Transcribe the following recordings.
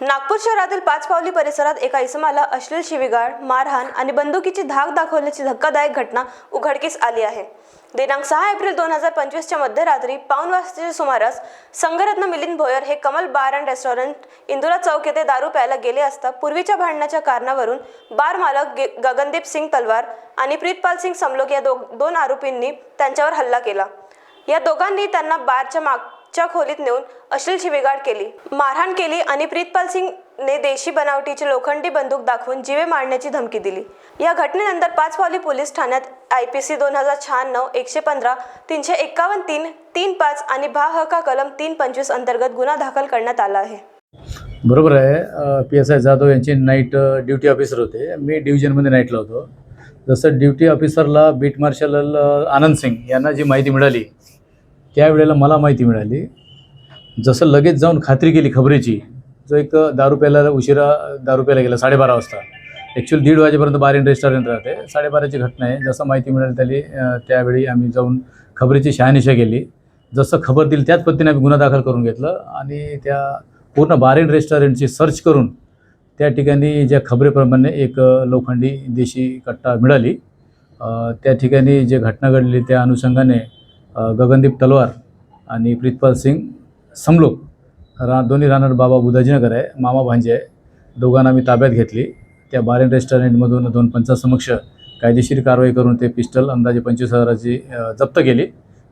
नागपूर शहरातील पाचपावली परिसरात एका इसमाला अश्लील शिवीगाळ, मारहाण आणि बंदुकीची धाक दाखवल्याची धक्कादायक घटना उघडकीस आली आहे. दिनांक 6 एप्रिल 2025 च्या मध्यरात्री पाऊण वाजताच्या सुमारास संघरत्न मिलिंद भोयर हे Kamal bar and restaurant Indura चौक येथे दारू प्यायला गेले असता पूर्वीच्या भांडणाच्या कारणावरून बार मालक गगनदीप सिंग तलवार आणि प्रीतपाल सिंग समलोक या दोन आरोपींनी त्यांच्यावर हल्ला केला. या दोघांनी त्यांना बारच्या मागच्या खोलीत नेऊन अश्लील शिवीगाळ केली, मारहाण केली आणि प्रीतपाल सिंगने देशी बनावटीची लोखंडी बंदूक दाखवून जीवे मारण्याची धमकी दिली. या घटनेनंतर पाचपावली पोलीस ठाण्यात IPC 2096 115 351 335 आणि भा.हका कलम 325 अंतर्गत गुन्हा दाखल करण्यात आला आहे. बरोबर आहे. PSI जाधव यांची नाईट ड्युटी ऑफिसर होते. मी डिव्हिजनमध्ये नाईटला होतो. जसं ड्युटी ऑफिसरला बीट मार्शल आनंद सिंग यांना जी माहिती मिळाली त्यावेळेला मला माहिती मिळाली. जसं लगेच जाऊन खात्री केली खबरीची. जो एक दारू प्यायला उशिरा दारू प्यायला गेला 12:30 वाजता. ॲक्च्युअली 1:30 वाजेपर्यंत बार इन रेस्टॉरंट राहते. 12:30ची घटना आहे. जसं माहिती मिळाली त्यावेळी आम्ही जाऊन खबरीची शहानिशा केली. जसं खबर दिली त्याच पद्धतीने आम्ही गुन्हा दाखल करून घेतलं आणि त्या पूर्ण बार इन रेस्टॉरंटची सर्च करून त्या ठिकाणी ज्या खबरेप्रमाणे एक लोखंडी देशी कट्टा मिळाली. त्या ठिकाणी जे घटना घडली त्या अनुषंगाने गगनदीप तलवार आणि प्रीतपाल सिंग समलोक दोन्ही राहणार बाबा बुधाजीनगर आहे, मामा भांजे आहे. दोघांना मी ताब्यात घेतली. त्या बार इन रेस्टॉरंटमधून 2 पंचासमक्ष कायदेशीर कारवाई करून ते पिस्टल अंदाजे 25,000ची जप्त केली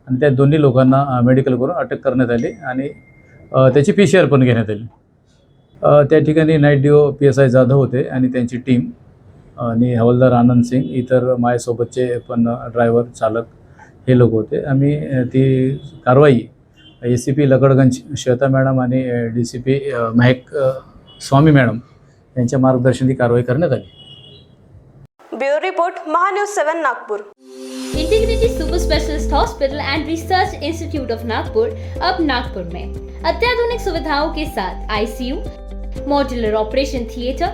आणि त्या दोन्ही लोकांना मेडिकल करून अटक करण्यात आली आणि त्याची PCR पण घेण्यात आली. त्या ठिकाणी नाईट DO PSI जाधव होते आणि त्यांची टीम आणि हवालदार आनंद सिंग, इतर माझ्यासोबतचे पण ड्रायव्हर चालक हे लोक होते. आम्ही ती कारवाई ACP लकडगंज श्वेता मॅडम आणि DCP महक स्वामी मॅडम यांच्या मार्गदर्शनाने कारवाई करण्यात आली. Bureau report, Mahanews 7 Nagpur. Integrity super specialist hospital end research institute of Nagpur अब नागपुर में अत्याधुनिक सुविधाओं के साथ ICU, modular operation theatre,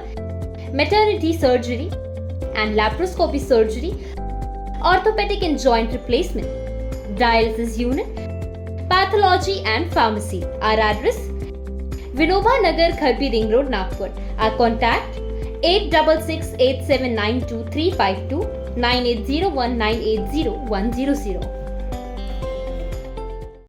maternity surgery end laparoscopy surgery, orthopaedic end joint replacement, dialysis unit, pathology end pharmacy. Our address: Vinoba Nagar, Kharbi Ring Road, Nagpur. Our contact: 8668792352 9801980100.